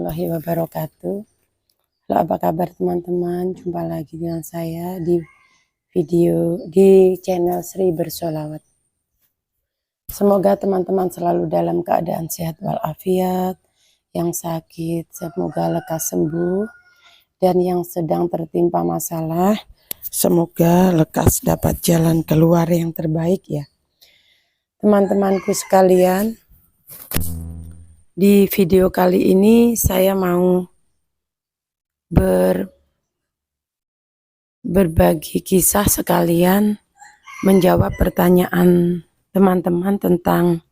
warahmatullahi wabarakatuh. Halo, apa kabar teman-teman? Jumpa lagi dengan saya di channel Sri Bersolawat. Semoga teman-teman selalu dalam keadaan sehat walafiat, yang sakit semoga lekas sembuh, dan yang sedang tertimpa masalah semoga lekas dapat jalan keluar yang terbaik ya. Teman-temanku sekalian, di video kali ini saya mau berbagi kisah sekalian menjawab pertanyaan teman-teman tentang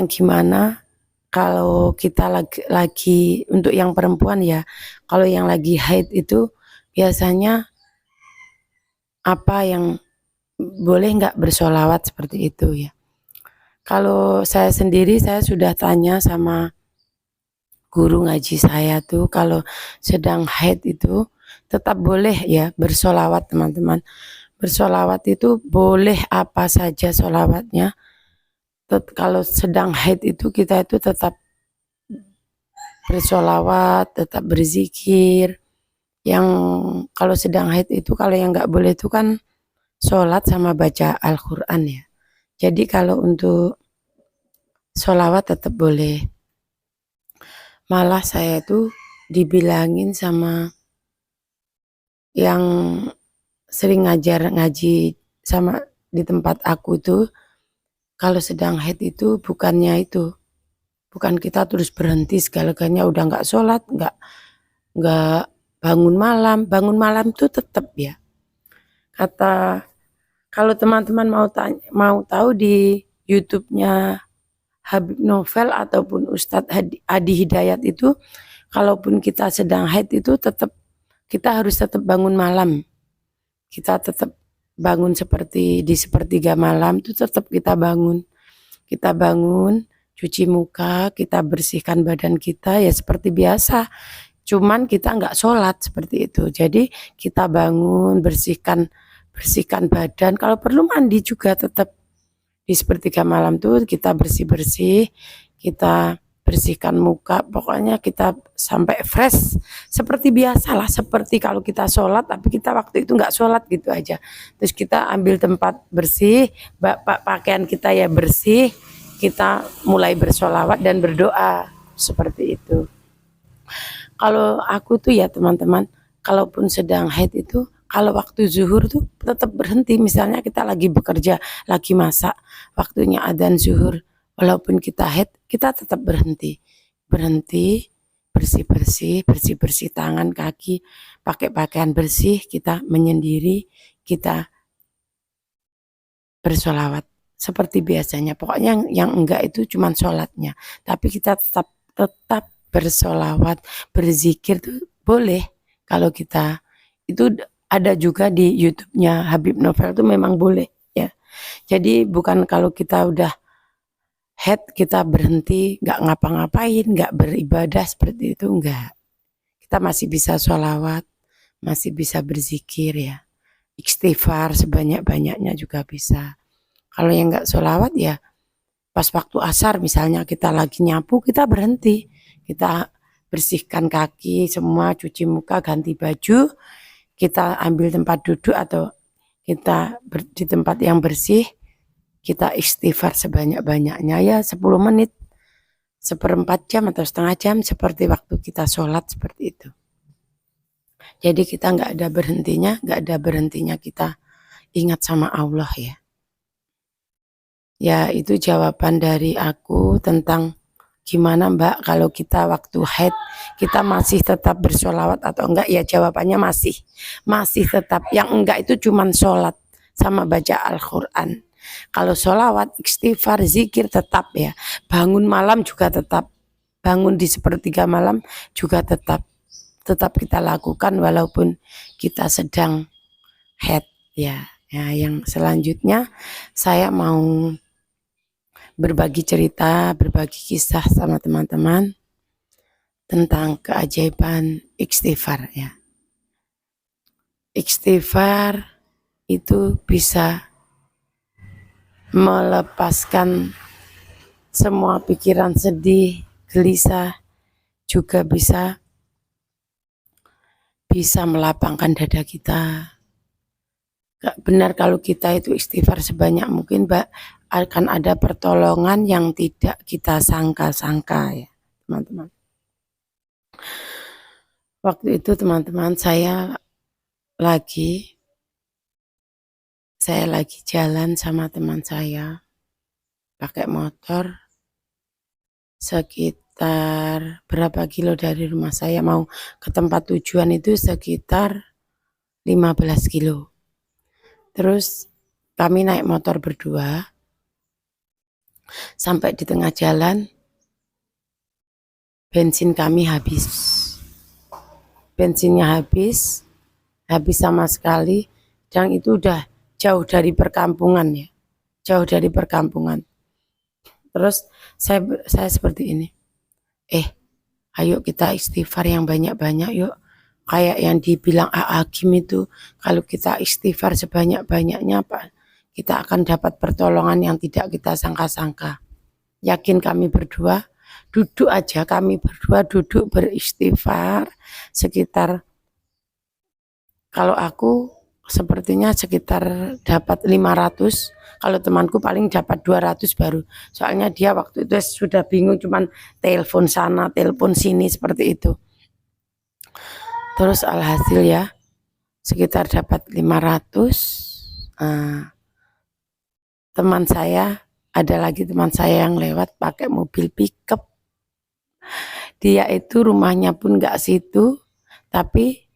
gimana kalau kita lagi untuk yang perempuan ya, kalau yang lagi haid itu biasanya apa yang boleh nggak bersolawat seperti itu ya. Kalau saya sendiri, saya sudah tanya sama guru ngaji saya tuh, kalau sedang haid itu tetap boleh ya bersolawat teman-teman. Bersolawat itu boleh apa saja solawatnya. Kalau sedang haid itu kita itu tetap bersolawat, tetap berzikir. Yang kalau sedang haid itu, kalau yang nggak boleh itu kan sholat sama baca Al-Quran ya. Jadi kalau untuk sholawat tetap boleh. Malah saya itu dibilangin sama yang sering ngaji sama di tempat aku tuh, kalau sedang haid itu bukan kita terus berhenti segala-galanya, udah nggak sholat, nggak bangun malam tuh tetap ya. Kalau teman-teman mau tahu di YouTube-nya Habib Novel ataupun Ustadz Adi Hidayat itu, kalaupun kita sedang haid itu kita harus tetap bangun malam. Kita tetap bangun seperti di sepertiga malam itu tetap kita bangun. Kita bangun, cuci muka, kita bersihkan badan kita ya seperti biasa. Cuman kita nggak sholat seperti itu. Jadi kita bangun, bersihkan badan. Kalau perlu mandi juga tetap. Di sepertiga malam tuh kita bersih-bersih, kita bersihkan muka, pokoknya kita sampai fresh seperti biasa lah, seperti kalau kita sholat tapi kita waktu itu nggak sholat gitu aja. Terus kita ambil tempat bersih, pakaian kita ya bersih, kita mulai bersolawat dan berdoa seperti itu. Kalau aku tuh ya teman-teman, kalaupun sedang haid itu, kalau waktu zuhur tuh tetap berhenti. Misalnya kita lagi bekerja, lagi masak, waktunya adzan zuhur, walaupun kita haid, kita tetap berhenti, bersih-bersih tangan, kaki, pakai pakaian bersih, kita menyendiri, kita bersolawat seperti biasanya. Pokoknya yang enggak itu cuma sholatnya, tapi kita tetap bersolawat, berzikir tuh boleh. Kalau kita itu ada juga di YouTube-nya Habib Novel tuh memang boleh ya. Jadi bukan kalau kita udah haid kita berhenti, nggak ngapa-ngapain, nggak beribadah seperti itu, enggak. Kita masih bisa sholawat, masih bisa berzikir ya. Istighfar sebanyak-banyaknya juga bisa. Kalau yang nggak sholawat ya pas waktu asar misalnya kita lagi nyapu, kita berhenti, kita bersihkan kaki semua, cuci muka, ganti baju, kita ambil tempat duduk atau kita di tempat yang bersih, kita istighfar sebanyak-banyaknya ya 10 menit, seperempat jam atau setengah jam seperti waktu kita sholat seperti itu. Jadi kita nggak ada berhentinya kita ingat sama Allah ya. Ya itu jawaban dari aku tentang gimana Mbak kalau kita waktu haid kita masih tetap bersolawat atau enggak ya. Jawabannya masih tetap. Yang enggak itu cuman sholat sama baca Al-Quran. Kalau sholawat, istighfar, zikir tetap ya. Bangun malam juga tetap, bangun di sepertiga malam juga tetap kita lakukan walaupun kita sedang haid ya. Yang selanjutnya saya mau berbagi cerita, berbagi kisah sama teman-teman tentang keajaiban istighfar ya. Istighfar itu bisa melepaskan semua pikiran sedih, gelisah, juga bisa melapangkan dada kita. Gak benar kalau kita itu istighfar sebanyak mungkin, akan ada pertolongan yang tidak kita sangka-sangka ya teman-teman. Waktu itu teman-teman saya lagi jalan sama teman saya pakai motor sekitar berapa kilo dari rumah saya, mau ke tempat tujuan itu sekitar 15 kilo. Terus kami naik motor berdua, sampai di tengah jalan bensin kami habis. Bensinnya habis sama sekali, dan itu udah jauh dari perkampungan ya, jauh dari perkampungan. Terus saya seperti ini, ayo kita istighfar yang banyak-banyak yuk. Kayak yang dibilang Hakim itu, kalau kita istighfar sebanyak-banyaknya, kita akan dapat pertolongan yang tidak kita sangka-sangka. Yakin kami berdua, kami berdua duduk beristighfar sekitar, kalau aku sepertinya sekitar dapat 500, kalau temanku paling dapat 200 baru. Soalnya dia waktu itu sudah bingung, cuman telepon sana, telepon sini seperti itu. Terus alhasil ya, sekitar dapat 500. Teman saya, ada lagi teman saya yang lewat pakai mobil pickup. Dia itu rumahnya pun gak situ, tapi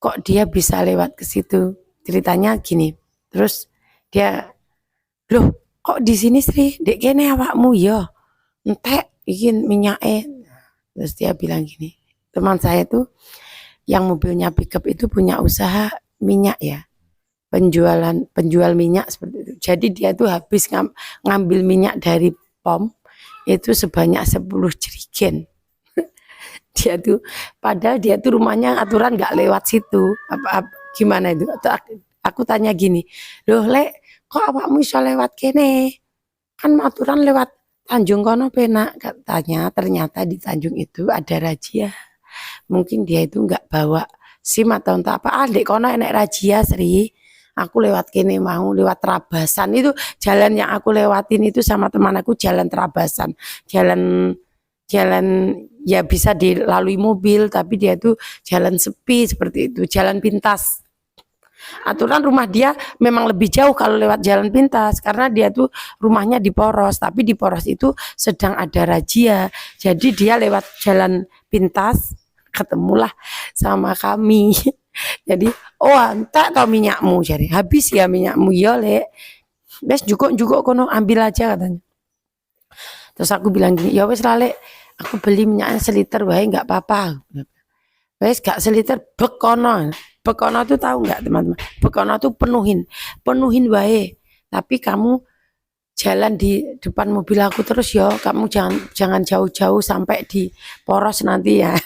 kok dia bisa lewat ke situ. Ceritanya gini, terus dia, loh kok di sini Sri, dek kene awakmu ya, entek ikin minyaknya. Terus dia bilang gini, teman saya tuh yang mobilnya pickup itu punya usaha minyak ya, penjual minyak seperti itu. Jadi dia tuh habis ngambil minyak dari pom itu sebanyak 10 jerigen. Dia tuh, padahal dia tuh rumahnya aturan nggak lewat situ. Gimana itu? Aku tanya gini, loh Lek, kok awakmu bisa lewat kene? Kan aturan lewat Tanjung kono penak, katanya. Ternyata di Tanjung itu ada razia. Mungkin dia itu nggak bawa SIM atau entah apa. Dek kono enek razia Sri. Aku lewat kene mau, lewat Trabasan. Itu jalan yang aku lewatin itu sama teman aku, jalan Trabasan. Jalan ya bisa dilalui mobil, tapi dia itu jalan sepi seperti itu, jalan pintas. Aturan rumah dia memang lebih jauh kalau lewat jalan pintas, karena dia tuh rumahnya di Poros, tapi di Poros itu sedang ada razia. Jadi dia lewat jalan pintas, ketemulah sama kami. Jadi, entek tau minyakmu, jadi habis ya minyakmu ya Lek. Wes jukuk kono ambil aja katanya. Terus aku bilang gini, ya wes Lek, aku beli minyaknya seliter wae nggak apa-apa. Wes gak seliter bekono. Bekono tuh tahu nggak teman-teman? Bekono tuh penuhin wae. Tapi kamu jalan di depan mobil aku terus ya. Kamu jangan jauh-jauh sampai di Poros nanti ya.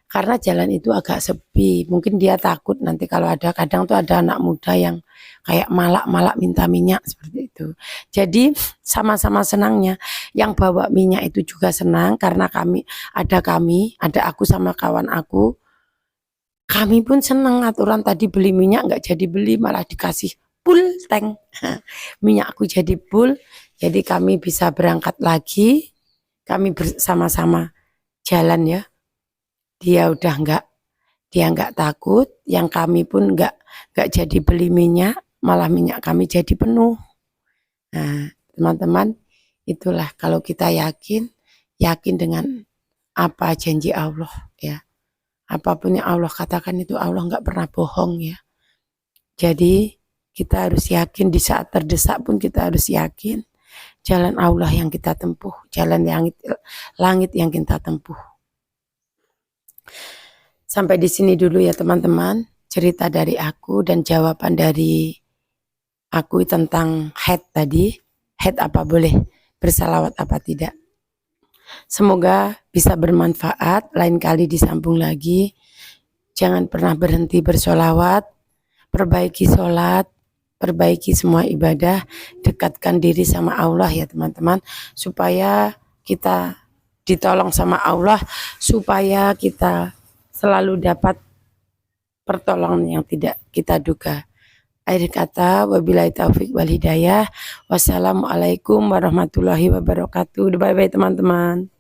Karena jalan itu agak sepi. Mungkin dia takut nanti kalau ada, kadang tuh ada anak muda yang kayak malak-malak minta minyak seperti itu. Jadi sama-sama senangnya. Yang bawa minyak itu juga senang karena ada aku sama kawan aku. Kami pun senang, aturan tadi beli minyak nggak jadi beli, malah dikasih full tank. Minyakku jadi full, jadi kami bisa berangkat lagi. Kami bersama-sama jalan ya. Dia nggak takut, yang kami pun nggak jadi beli minyak, malah minyak kami jadi penuh. Nah, teman-teman, itulah kalau kita yakin dengan apa janji Allah ya. Apapun yang Allah katakan itu Allah nggak pernah bohong ya. Jadi kita harus yakin, di saat terdesak pun kita harus yakin jalan Allah yang kita tempuh, jalan langit yang kita tempuh. Sampai di sini dulu ya teman-teman, cerita dari aku dan jawaban dari aku tentang haid tadi. Haid apa boleh, bersalawat apa tidak. Semoga bisa bermanfaat, lain kali disambung lagi. Jangan pernah berhenti bersolawat, perbaiki sholat, perbaiki semua ibadah, dekatkan diri sama Allah ya teman-teman, supaya kita ditolong sama Allah supaya kita selalu dapat pertolongan yang tidak kita duga. Akhir kata, wabillahi taufik wal hidayah. Wassalamualaikum warahmatullahi wabarakatuh. Bye bye teman-teman.